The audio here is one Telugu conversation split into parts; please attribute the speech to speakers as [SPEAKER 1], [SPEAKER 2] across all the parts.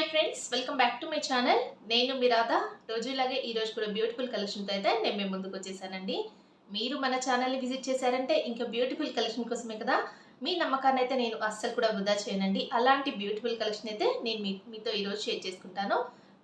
[SPEAKER 1] Hi friends, welcome back to my channel. నేను మీ రాధా. రోజులాగే ఈ రోజు కూడా బ్యూటిఫుల్ కలెక్షన్తో అయితే నేను మీ ముందుకు వచ్చేసానండి. మీరు మన ఛానల్ని విజిట్ చేశారంటే ఇంకా బ్యూటిఫుల్ కలెక్షన్ కోసమే కదా. మీ నమ్మకాన్ని అయితే నేను అస్సలు కూడా వృధా చేయనండి. అలాంటి బ్యూటిఫుల్ కలెక్షన్ అయితే నేను మీతో ఈరోజు షేర్ చేసుకుంటాను.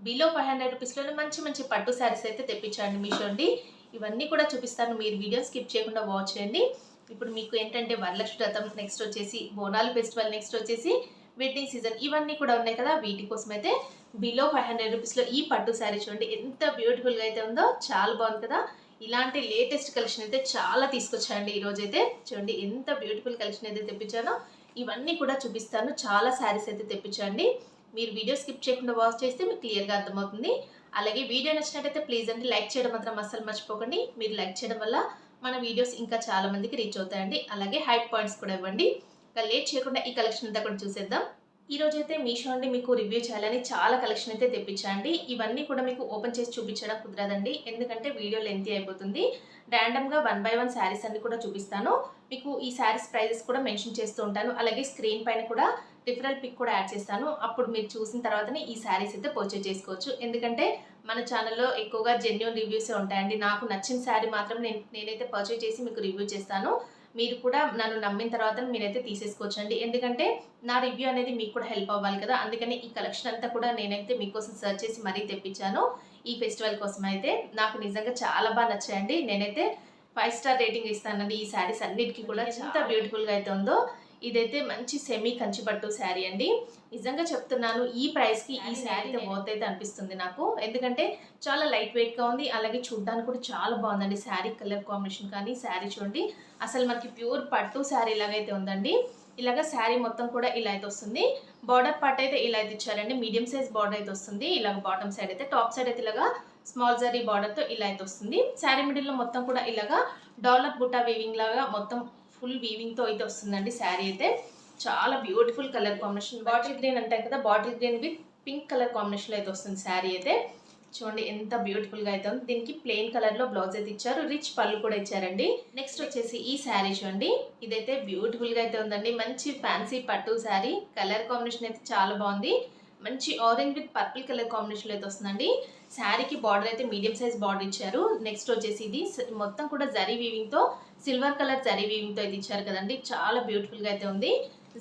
[SPEAKER 1] బిలో 500 రూపీస్లోనే మంచి మంచి పట్టు శారీస్ అయితే తెప్పించండి మీషో అండి. ఇవన్నీ కూడా చూపిస్తాను, మీరు వీడియో స్కిప్ చేయకుండా వాచ్ చేయండి. ఇప్పుడు మీకు ఏంటంటే వరలక్ష్మి వ్రతం, నెక్స్ట్ వచ్చేసి బోనాలు ఫెస్టివల్, నెక్స్ట్ వచ్చేసి వెడ్డింగ్ సీజన్, ఇవన్నీ కూడా ఉన్నాయి కదా. వీటి కోసం అయితే బిలో 500 రూపీస్లో ఈ పట్టు శారీ చూడండి ఎంత బ్యూటిఫుల్గా అయితే ఉందో, చాలా బాగుంది కదా. ఇలాంటి లేటెస్ట్ కలెక్షన్ అయితే చాలా తీసుకొచ్చాయండి ఈరోజు అయితే. చూడండి ఎంత బ్యూటిఫుల్ కలెక్షన్ అయితే తెప్పించానో, ఇవన్నీ కూడా చూపిస్తాను. చాలా శారీస్ అయితే తెప్పించండి. మీరు వీడియో స్కిప్ చేయకుండా వాచ్ చేస్తే మీకు క్లియర్గా అర్థమవుతుంది. అలాగే వీడియో నచ్చినట్టయితే ప్లీజ్ అండి లైక్ చేయడం మాత్రం అస్సలు మర్చిపోకండి. మీరు లైక్ చేయడం వల్ల మన వీడియోస్ ఇంకా చాలా మందికి రీచ్ అవుతాయండి. అలాగే హైప్ పాయింట్స్ కూడా ఇవ్వండి. లేట్ చేయకుండా ఈ కలెక్షన్ అంతా కూడా చూసేద్దాం. ఈ రోజు అయితే మీషో నుండి మీకు రివ్యూ చేయాలని చాలా కలెక్షన్ అయితే తెప్పించండి. ఇవన్నీ కూడా మీకు ఓపెన్ చేసి చూపించడం కుదరదండి, ఎందుకంటే వీడియో లెంతీ అయిపోతుంది. ర్యాండమ్గా 1 by 1 శారీస్ అన్ని కూడా చూపిస్తాను. మీకు ఈ శారీస్ ప్రైజెస్ కూడా మెన్షన్ చేస్తూ ఉంటాను. అలాగే స్క్రీన్ పైన కూడా రిఫరల్ పిక్ కూడా యాడ్ చేస్తాను. అప్పుడు మీరు చూసిన తర్వాతనే ఈ శారీస్ అయితే పర్చేజ్ చేసుకోవచ్చు. ఎందుకంటే మన ఛానల్లో ఎక్కువగా జెన్యూన్ రివ్యూసే ఉంటాయండి. నాకు నచ్చిన శారీ మాత్రం నేనైతే పర్చేజ్ చేసి మీకు రివ్యూ చేస్తాను. మీరు కూడా నన్ను నమ్మిన తర్వాత మీరైతే తీసేసుకోవచ్చండి. ఎందుకంటే నా రివ్యూ అనేది మీకు కూడా హెల్ప్ అవ్వాలి కదా. అందుకని ఈ కలెక్షన్ అంతా కూడా నేనైతే మీకోసం సెర్చ్ చేసి మరీ తెప్పించాను. ఈ ఫెస్టివల్ కోసం అయితే నాకు నిజంగా చాలా బాగా నచ్చాయండి. నేనైతే 5 స్టార్ రేటింగ్ ఇస్తానండి ఈ శారీస్ అన్నిటికీ కూడా. ఎంత బ్యూటిఫుల్గా అయితే ఉందో. ఇదైతే మంచి సెమీ కంచి పట్టు శారీ అండి. నిజంగా చెప్తున్నాను, ఈ ప్రైస్కి ఈ శారీ అయితే వర్త్ అయితే అనిపిస్తుంది నాకు. ఎందుకంటే చాలా లైట్ వెయిట్గా ఉంది. అలాగే చూడడానికి కూడా చాలా బాగుందండి. శారీ కలర్ కాంబినేషన్ కానీ శారీ చూడండి, అసలు మనకి ప్యూర్ పట్టు శారీ ఇలాగైతే ఉందండి. ఇలాగ శారీ మొత్తం కూడా ఇలా అయితే వస్తుంది. బార్డర్ పార్ట్ అయితే ఇలా అయితే ఇచ్చారండి. మీడియం సైజ్ బార్డర్ అయితే వస్తుంది. ఇలాగ బాటమ్ సైడ్ అయితే, టాప్ సైడ్ అయితే ఇలాగా స్మాల్ జరీ బార్డర్తో ఇలా అయితే వస్తుంది. శారీ మిడిల్లో మొత్తం కూడా ఇలాగా డాలర్ బుట్టా వీవింగ్ లాగా మొత్తం ఫుల్ వీవింగ్తో అయితే వస్తుందండి. శారీ అయితే చాలా beautiful colour combination. Bottle green అంటాం కదా, bottle green with pink colour కాంబినేషన్లో అయితే వస్తుంది శారీ అయితే. చూడండి ఎంత బ్యూటిఫుల్గా అయితే ఉంది. దీనికి ప్లెయిన్ కలర్లో బ్లౌజ్ అయితే ఇచ్చారు. రిచ్ పళ్ళు కూడా ఇచ్చారండి. నెక్స్ట్ వచ్చేసి ఈ శారీ చూడండి, ఇదైతే బ్యూటిఫుల్గా అయితే ఉందండి. మంచి ఫ్యాన్సీ పట్టు శారీ. కలర్ కాంబినేషన్ అయితే చాలా బాగుంది. మంచి ఆరెంజ్ విత్ పర్పుల్ కలర్ కాంబినేషన్లో అయితే వస్తుందండి. శారీకి బార్డర్ అయితే మీడియం సైజ్ బార్డర్ ఇచ్చారు. నెక్స్ట్ వచ్చేసి ఇది మొత్తం కూడా జరీ వీవింగ్తో, సిల్వర్ కలర్ జరీ వీవింగ్తో అయితే ఇచ్చారు కదండి. చాలా బ్యూటిఫుల్గా అయితే ఉంది.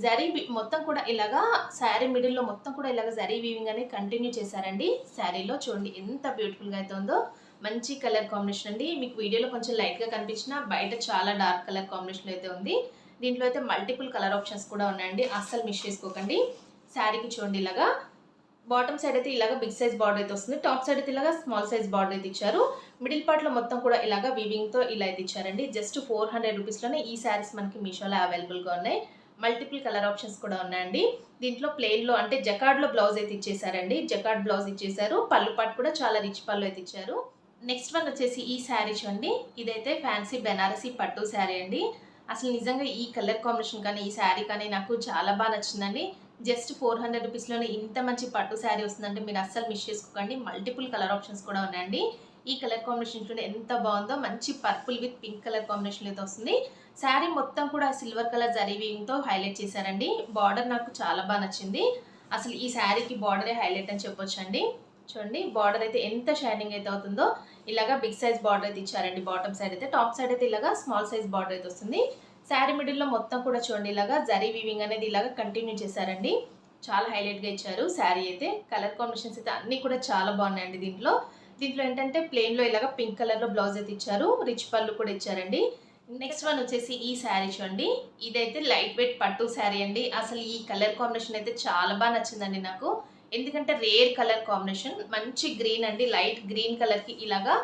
[SPEAKER 1] జరీ మొత్తం కూడా ఇలాగా శారీ మిడిల్లో మొత్తం కూడా ఇలాగ జరీ వీవింగ్ అనేది కంటిన్యూ చేశారండి. శారీలో చూడండి ఎంత బ్యూటిఫుల్గా అయితే ఉందో. మంచి కలర్ కాంబినేషన్ అండి. మీకు వీడియోలో కొంచెం లైట్గా కనిపించినా బయట చాలా డార్క్ కలర్ కాంబినేషన్ అయితే ఉంది. దీంట్లో అయితే మల్టిపుల్ కలర్ ఆప్షన్స్ కూడా ఉన్నాయండి, అస్సలు మిస్ చేసుకోకండి. శారీకి చూడండి ఇలాగా బాటమ్ సైడ్ అయితే ఇలాగ బిగ్ సైజ్ బార్డర్ అయితే వస్తుంది. టాప్ సైడ్ అయితే ఇలాగ స్మాల్ సైజ్ బార్డర్ అయితే ఇచ్చారు. మిడిల్ పార్ట్లో మొత్తం కూడా ఇలాగ వీవింగ్తో ఇలా అయితే ఇచ్చారండి. జస్ట్ 400 రూపీస్లోనే ఈ శారీస్ మనకి మీషోలో అవైలబుల్గా ఉన్నాయి. మల్టిపుల్ కలర్ ఆప్షన్స్ కూడా ఉన్నాయండి. దీంట్లో ప్లెయిన్లో అంటే జకార్డ్లో బ్లౌజ్ అయితే ఇచ్చేసారండి. జకార్డ్ బ్లౌజ్ ఇచ్చేసారు. పళ్ళు పాటు కూడా చాలా రిచ్ పళ్ళు అయితే ఇచ్చారు. నెక్స్ట్ వన్ వచ్చేసి ఈ శారీ చూడండి, ఇదైతే ఫ్యాన్సీ బెనారసీ పట్టు శారీ అండి. అసలు నిజంగా ఈ కలర్ కాంబినేషన్ కానీ ఈ శారీ కానీ నాకు చాలా బాగా నచ్చిందండి. జస్ట్ 400 రూపీస్లోనే ఇంత మంచి పట్టు శారీ వస్తుందంటే మీరు అస్సలు మిస్ చేసుకోకండి. మల్టిపుల్ కలర్ ఆప్షన్స్ కూడా ఉన్నాయండి. ఈ కలర్ కాంబినేషన్ చూడండి ఎంత బాగుందో. మంచి purple with pink colour combination అయితే వస్తుంది. శారీ మొత్తం కూడా సిల్వర్ కలర్ జరీ వీవింగ్తో హైలైట్ చేశారండి. బార్డర్ నాకు చాలా బాగా నచ్చింది. అసలు ఈ శారీకి బార్డరే హైలైట్ అని చెప్పొచ్చండి. చూడండి బార్డర్ అయితే ఎంత షైనింగ్ అయితే అవుతుందో. ఇలాగా బిగ్ సైజ్ బార్డర్ అయితే ఇచ్చారండి. బాటమ్ సైడ్ అయితే, టాప్ సైడ్ అయితే ఇలాగా స్మాల్ సైజ్ బార్డర్ అయితే వస్తుంది. శారీ మిడిల్లో మొత్తం కూడా చూడండి ఇలాగా జరీ వీవింగ్ అనేది ఇలాగా కంటిన్యూ చేశారండి. చాలా హైలైట్గా ఇచ్చారు శారీ అయితే. కలర్ కాంబినేషన్స్ అయితే అన్నీ కూడా చాలా బాగున్నాయండి. దీంట్లో ఏంటంటే ప్లెయిన్లో ఇలాగా పింక్ కలర్లో బ్లౌజ్ అయితే ఇచ్చారు. రిచ్ పళ్ళు కూడా ఇచ్చారండి. నెక్స్ట్ వన్ వచ్చేసి ఈ శారీ చూడండి, ఇదైతే లైట్ వెయిట్ పట్టు శారీ అండి. అసలు ఈ కలర్ కాంబినేషన్ అయితే చాలా బాగా నచ్చిందండి నాకు. ఎందుకంటే రేర్ కలర్ కాంబినేషన్, మంచి గ్రీన్ అండి. లైట్ గ్రీన్ కలర్కి ఇలాగా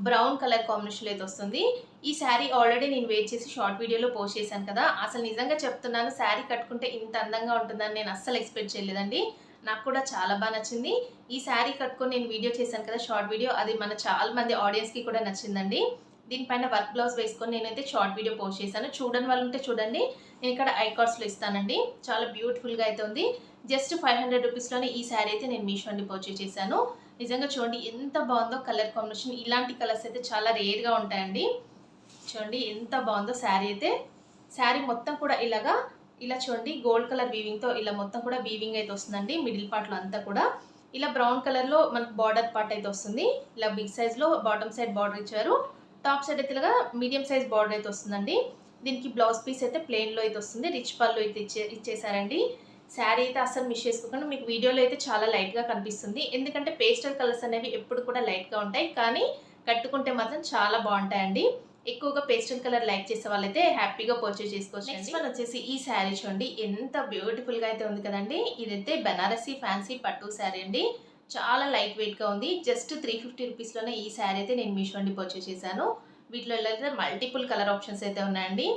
[SPEAKER 1] బ్రౌన్ కలర్ కాంబినేషన్లో అయితే వస్తుంది. ఈ శారీ ఆల్రెడీ నేను వెయిట్ చేసి షార్ట్ వీడియోలో పోస్ట్ చేశాను కదా. అసలు నిజంగా చెప్తున్నాను, శారీ కట్టుకుంటే ఇంత అందంగా ఉంటుందని నేను అస్సలు ఎక్స్పెక్ట్ చేయలేదండి. నాకు కూడా చాలా బాగా నచ్చింది. ఈ శారీ కట్టుకొని నేను వీడియో చేశాను కదా షార్ట్ వీడియో, అది మన చాలా మంది ఆడియన్స్కి కూడా నచ్చిందండి. దీనిపైన వర్క్ బ్లౌజ్ వేసుకొని నేనైతే షార్ట్ వీడియో పోస్ట్ చేశాను. చూడని వాళ్ళు ఉంటే చూడండి, నేను ఇక్కడ ఐకార్డ్స్లో ఇస్తానండి. చాలా బ్యూటిఫుల్గా అయితే ఉంది. జస్ట్ 500 రూపీస్లోనే ఈ శారీ అయితే నేను మీషో నుండి పర్చేజ్ చేశాను. నిజంగా చూడండి ఎంత బాగుందో కలర్ కాంబినేషన్. ఇలాంటి కలర్స్ అయితే చాలా రేర్గా ఉంటాయండి. చూడండి ఎంత బాగుందో శారీ అయితే. శారీ మొత్తం కూడా ఇలాగా ఇలా చూడండి గోల్డ్ కలర్ వీవింగ్తో ఇలా మొత్తం కూడా వీవింగ్ అయితే వస్తుందండి. మిడిల్ పార్ట్లో అంతా కూడా ఇలా బ్రౌన్ కలర్లో మనకు బార్డర్ పార్ట్ అయితే వస్తుంది. ఇలా బిగ్ సైజ్లో బాటమ్ సైడ్ బార్డర్ ఇచ్చారు. టాప్ సైడ్ అయితే ఇలాగా మీడియం సైజ్ బార్డర్ అయితే వస్తుందండి. దీనికి బ్లౌజ్ పీస్ అయితే ప్లెయిన్లో అయితే వస్తుంది. రిచ్ పళ్ళు అయితే ఇచ్చేసారండి. శారీ అయితే అస్సలు మిస్ చేసుకోకుండా మీకు వీడియోలో అయితే చాలా లైట్గా కనిపిస్తుంది. ఎందుకంటే పేస్టల్ కలర్స్ అనేవి ఎప్పుడు కూడా లైట్గా ఉంటాయి, కానీ కట్టుకుంటే మాత్రం చాలా బాగుంటాయండి. ఎక్కువగా పేస్టల్ కలర్ లైక్ చేసే వాళ్ళైతే హ్యాపీగా పర్చేస్ చేసుకోవచ్చు. నెక్స్ట్ వన్ వచ్చేసి ఈ శారీ చూడండి, ఎంత బ్యూటిఫుల్గా అయితే ఉంది కదండి. ఇదైతే బనారసి ఫ్యాన్సీ పట్టు శారీ అండి. చాలా లైట్ వెయిట్గా ఉంది. జస్ట్ 350 రూపీస్లోనే ఈ శారీ అయితే నేను మీషో నుండి పర్చేస్ చేశాను. వీటిలో అయితే మల్టిపుల్ కలర్ ఆప్షన్స్ అయితే ఉన్నాయండి.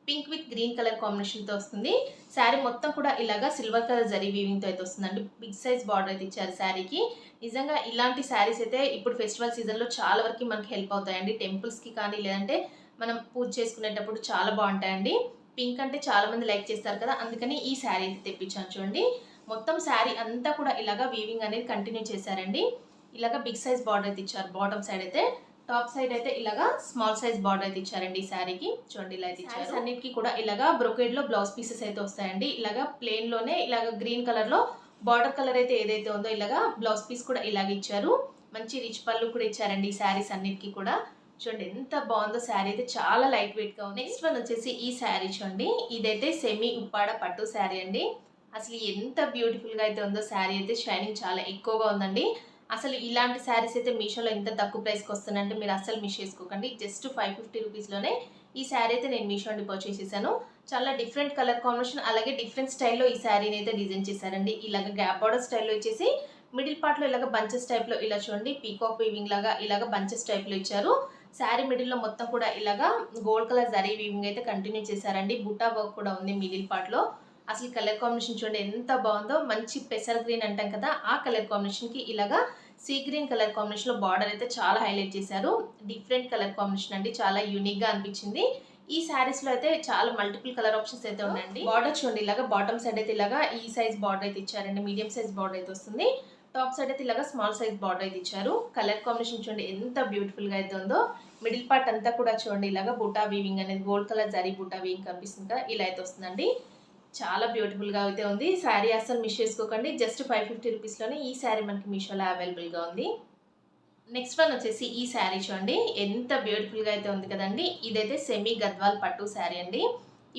[SPEAKER 1] పింక్ విత్ గ్రీన్ కలర్ కాంబినేషన్తో వస్తుంది. శారీ మొత్తం కూడా ఇలాగా సిల్వర్ కలర్ జరీ వీవింగ్తో అయితే వస్తుందండి. బిగ్ సైజ్ బార్డర్ అయితే ఇచ్చారు శారీకి. నిజంగా ఇలాంటి శారీస్ అయితే ఇప్పుడు ఫెస్టివల్ సీజన్లో చాలా వరకు మనకి హెల్ప్ అవుతాయండి. టెంపుల్స్కి కానీ లేదంటే మనం పూజ చేసుకునేటప్పుడు చాలా బాగుంటాయండి. పింక్ అంటే చాలామంది లైక్ చేస్తారు కదా, అందుకని ఈ శారీ అయితే తెప్పించాను చూడండి. మొత్తం శారీ అంతా కూడా ఇలాగా వీవింగ్ అనేది కంటిన్యూ చేశారండి. ఇలాగా బిగ్ సైజ్ బార్డర్ అయితే ఇచ్చారు బాటమ్ సైడ్ అయితే. టాప్ సైడ్ అయితే ఇలాగా స్మాల్ సైజ్ బార్డర్ అయితే ఇచ్చారండి ఈ శారీకి. చూడండి ఇలా అయితే ఇచ్చారు. అన్నిటికీ కూడా ఇలాగా బ్రొకేడ్ లో బ్లౌజ్ పీసెస్ అయితే వస్తాయండి. ఇలాగా ప్లెయిన్ లోనే ఇలాగా గ్రీన్ కలర్ లో బార్డర్ కలర్ అయితే ఏదైతే ఉందో ఇలాగా బ్లౌజ్ పీస్ కూడా ఇలాగే ఇచ్చారు. మంచి రిచ్ పళ్ళు కూడా ఇచ్చారండి ఈ శారీస్ అన్నిటికీ కూడా. చూడండి ఎంత బాగుందో శారీ అయితే, చాలా లైట్ వెయిట్ గా ఉంది. నెక్స్ట్ వన్ వచ్చేసి ఈ శారీ చూడండి, ఇదైతే సెమీ ఉప్పాడ పట్టు శారీ అండి. అసలు ఎంత బ్యూటిఫుల్ గా అయితే ఉందో శారీ అయితే, షైనింగ్ చాలా ఎక్కువగా ఉందండి. అసలు ఇలాంటి శారీస్ అయితే మీషోలో ఎంత తక్కువ ప్రైస్కి వస్తుందంటే మీరు అస్సలు మిస్ చేసుకోకండి. జస్ట్ 550 రూపీస్లోనే ఈ శారీ అయితే నేను మీషో నుండి పర్చేస్ చేశాను. చాలా డిఫరెంట్ కలర్ కాంబినేషన్, అలాగే డిఫరెంట్ స్టైల్లో ఈ శారీని అయితే డిజైన్ చేశారండి. ఇలాగ గ్యాప్ బార్డర్ స్టైల్లో ఇచ్చేసి మిడిల్ పార్ట్లో ఇలాగ బంచెస్ టైప్లో ఇలా చూడండి పీకాక్ వీవింగ్ లాగా ఇలాగ బంచెస్ టైప్లో ఇచ్చారు. శారీ మిడిల్లో మొత్తం కూడా ఇలాగా గోల్డ్ కలర్ జరీ వీవింగ్ అయితే కంటిన్యూ చేశారండి. బుట్టా వర్క్ కూడా ఉంది మిడిల్ పార్ట్లో. అసలు కలర్ కాంబినేషన్ చూడండి ఎంత బాగుందో. మంచి పెసర్ గ్రీన్ అంటాం కదా, ఆ కలర్ కాంబినేషన్కి ఇలాగా సీ గ్రీన్ కలర్ కాంబినేషన్లో బార్డర్ అయితే చాలా హైలైట్ చేశారు. డిఫరెంట్ కలర్ కాంబినేషన్ అండి, చాలా యూనిక్గా అనిపించింది. ఈ శారీస్లో అయితే చాలా మల్టిపుల్ కలర్ ఆప్షన్స్ అయితే ఉన్నాయండి. బార్డర్ చూడండి ఇలాగా బాటమ్ సైడ్ అయితే ఇలాగా ఈ సైజ్ బార్డర్ అయితే ఇచ్చారండి. మీడియం సైజ్ బార్డర్ అయితే వస్తుంది. టాప్ సైడ్ అయితే ఇలాగా స్మాల్ సైజ్ బార్డర్ అయితే ఇచ్చారు. కలర్ కాంబినేషన్ చూడండి ఎంత బ్యూటిఫుల్గా అయితే ఉందో. మిడిల్ పార్ట్ అంతా కూడా చూడండి ఇలాగా బుటా వీవింగ్ అనేది gold colour zari buta weaving కనిపిస్తుంది కదా, ఇలా అయితే వస్తుందండి. చాలా బ్యూటిఫుల్గా అయితే ఉంది శారీ, అస్సలు మిస్ చేసుకోకండి. జస్ట్ 550 రూపీస్లోనే ఈ శారీ మనకి మీషోలో అవైలబుల్గా ఉంది. నెక్స్ట్ వన్ వచ్చేసి ఈ శారీ చూడండి, ఎంత బ్యూటిఫుల్గా అయితే ఉంది కదండి. ఇదైతే సెమీ గద్వాల్ పట్టు శారీ అండి.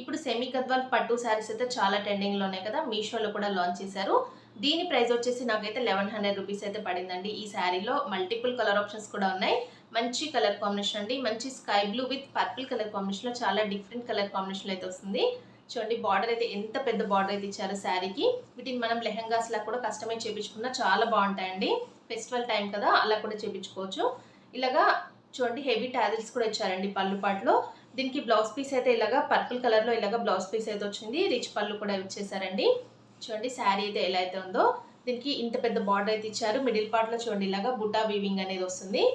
[SPEAKER 1] ఇప్పుడు సెమీ గద్వాల్ పట్టు శారీస్ అయితే చాలా ట్రెండింగ్లో ఉన్నాయి కదా, మీషోలో కూడా లాంచ్ చేశారు. దీని ప్రైస్ వచ్చేసి నాకైతే 1100 రూపీస్ అయితే పడిందండి. ఈ శారీలో మల్టిపుల్ కలర్ ఆప్షన్స్ కూడా ఉన్నాయి. మంచి కలర్ కాంబినేషన్ అండి. మంచి sky blue with purple colour కాంబినేషన్లో చాలా డిఫరెంట్ కలర్ కాంబినేషన్లో అయితే వస్తుంది. చూడండి బార్డర్ అయితే ఎంత పెద్ద బార్డర్ అయితే ఇచ్చారు శారీకి. వీటిని మనం లెహంగాస్ లా కూడా కస్టమైజ్ చేయించుకున్నా చాలా బాగుంటాయండి. ఫెస్టివల్ టైం కదా, అలా కూడా చేయించుకోవచ్చు. ఇలాగా చూడండి హెవీ టాజిల్స్ కూడా ఇచ్చారండి పళ్ళు పాటలో. దీనికి బ్లౌజ్ పీస్ అయితే ఇలాగా పర్పుల్ కలర్లో ఇలాగా బ్లౌజ్ పీస్ అయితే వచ్చింది. రిచ్ పళ్ళు కూడా ఇచ్చేసారండి. చూడండి శారీ అయితే ఎలా అయితే ఉందో. దీనికి ఇంత పెద్ద బార్డర్ అయితే ఇచ్చారు. మిడిల్ పార్ట్లో చూడండి ఇలాగా బుటా వీవింగ్ అనేది వస్తుంది.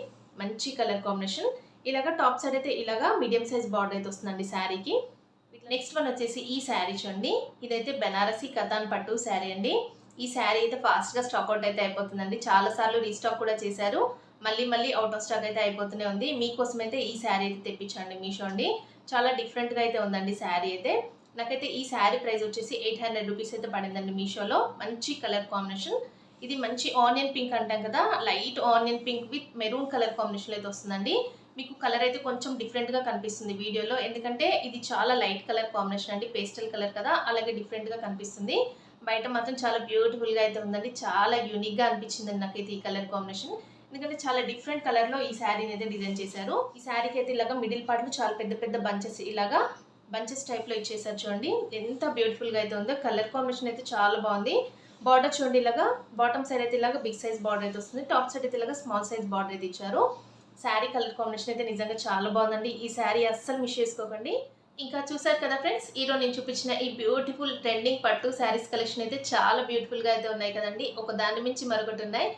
[SPEAKER 1] మంచి కలర్ కాంబినేషన్. ఇలాగా టాప్ సైడ్ అయితే ఇలాగా మీడియం సైజ్ బార్డర్ అయితే వస్తుందండి శారీకి. నెక్స్ట్ వన్ వచ్చేసి ఈ శారీ చూడండి, ఇదైతే బెనారసి కథాన్ పట్టు శారీ అండి. ఈ శారీ అయితే ఫాస్ట్గా స్టాక్అవుట్ అయితే అయిపోతుందండి. చాలాసార్లు రీస్టాక్ కూడా చేశారు, మళ్ళీ అవుట్ ఆఫ్ స్టాక్ అయితే అయిపోతూనే ఉంది. మీకోసం అయితే ఈ శారీ అయితే తెప్పించండి మీషో అండి. చాలా డిఫరెంట్గా అయితే ఉందండి శారీ అయితే. నాకైతే ఈ శారీ ప్రైస్ వచ్చేసి 800 రూపీస్ అయితే పడిందండి మీషోలో. మంచి కలర్ కాంబినేషన్. ఇది మంచి ఆనియన్ పింక్ అంటాం కదా, light onion pink with maroon colour combination అయితే వస్తుందండి. మీకు కలర్ అయితే కొంచెం డిఫరెంట్గా కనిపిస్తుంది వీడియోలో, ఎందుకంటే ఇది చాలా లైట్ కలర్ కాంబినేషన్ అండి. పేస్టల్ కలర్ కదా, అలాగే డిఫరెంట్గా కనిపిస్తుంది. బయట మాత్రం చాలా బ్యూటిఫుల్గా అయితే ఉందండి. చాలా యూనిక్గా అనిపించిందండి నాకైతే ఈ కలర్ కాంబినేషన్. ఎందుకంటే చాలా డిఫరెంట్ కలర్లో ఈ శారీని అయితే డిజైన్ చేశారు. ఈ శారీకి అయితే ఇలాగా మిడిల్ పార్ట్లో చాలా పెద్ద పెద్ద బంచెస్ ఇలాగా బంచెస్ టైప్లో ఇచ్చేసారు. చూడండి ఎంత బ్యూటిఫుల్గా అయితే ఉందో. కలర్ కాంబినేషన్ అయితే చాలా బాగుంది. బార్డర్ చూడండి ఇలాగా బాటమ్ సైడ్ అయితే ఇలాగా బిగ్ సైజ్ బార్డర్ అయితే వస్తుంది. టాప్ సైడ్ అయితే ఇలాగా స్మాల్ సైజ్ బార్డర్ అయితే ఇచ్చారు. శారీ కలర్ కాంబినేషన్ అయితే నిజంగా చాలా బాగుందండి. ఈ శారీ అస్సలు మిస్ చేసుకోకండి. ఇంకా చూసారు కదా ఫ్రెండ్స్, ఈరోజు నేను చూపించిన ఈ బ్యూటిఫుల్ ట్రెండింగ్ పట్టు శారీస్ కలెక్షన్ అయితే చాలా బ్యూటిఫుల్గా అయితే ఉన్నాయి కదండి. ఒక దాని మించి మరొకటి ఉన్నాయి.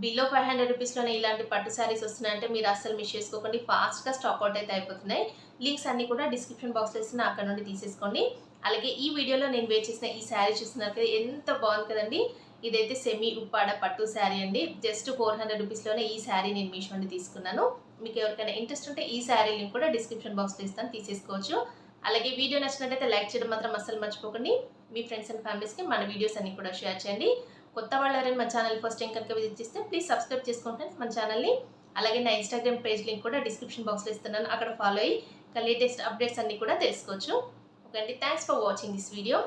[SPEAKER 1] బిలో 500 రూపీస్లోనే ఇలాంటి పట్టు శారీస్ వస్తున్నాయంటే మీరు అస్సలు మిస్ చేసుకోకండి. ఫాస్ట్గా స్టాక్అవుట్ అయితే అయిపోతున్నాయి. లింక్స్ అన్ని కూడా డిస్క్రిప్షన్ బాక్స్లో ఇస్తున్నా, అక్కడ నుండి తీసేసుకోండి. అలాగే ఈ వీడియోలో నేను వేర్ చేసిన ఈ శారీ చూస్తున్నారు కదా, ఎంత బాగుంది కదండి. ఇదైతే సెమీ ఉప్పాడ పట్టు శారీ అండి. జస్ట్ 400 రూపీస్లోనే ఈ శారీ నేను మీషో నుండి తీసుకున్నాను. మీకు ఎవరికైనా ఇంట్రెస్ట్ ఉంటే ఈ శారీ లింక్ కూడా డిస్క్రిప్షన్ బాక్స్లో ఇస్తాను, తీసేసుకోవచ్చు. అలాగే వీడియో నచ్చినట్టయితే లైక్ చేయడం మాత్రం అస్సలు మర్చిపోకండి. మీ ఫ్రెండ్స్ అండ్ ఫ్యామిలీస్కి మన వీడియోస్ అన్ని కూడా షేర్ చేయండి. కొత్త వాళ్ళు ఎవరైనా మన ఛానల్ ఫస్ట్ టైం కనుక విజిట్ చేస్తే ప్లీజ్ సబ్స్క్రైబ్ చేసుకోండి మన ఛానల్ని. అలాగే నా ఇన్స్టాగ్రామ్ పేజ్ లింక్ కూడా డిస్క్రిప్షన్ బాక్స్లో ఇస్తున్నాను, అక్కడ ఫాలో అయ్యి లేటెస్ట్ అప్డేట్స్ అన్ని కూడా తెలుసుకోవచ్చు. ఓకే అండి, thanks for watching this video.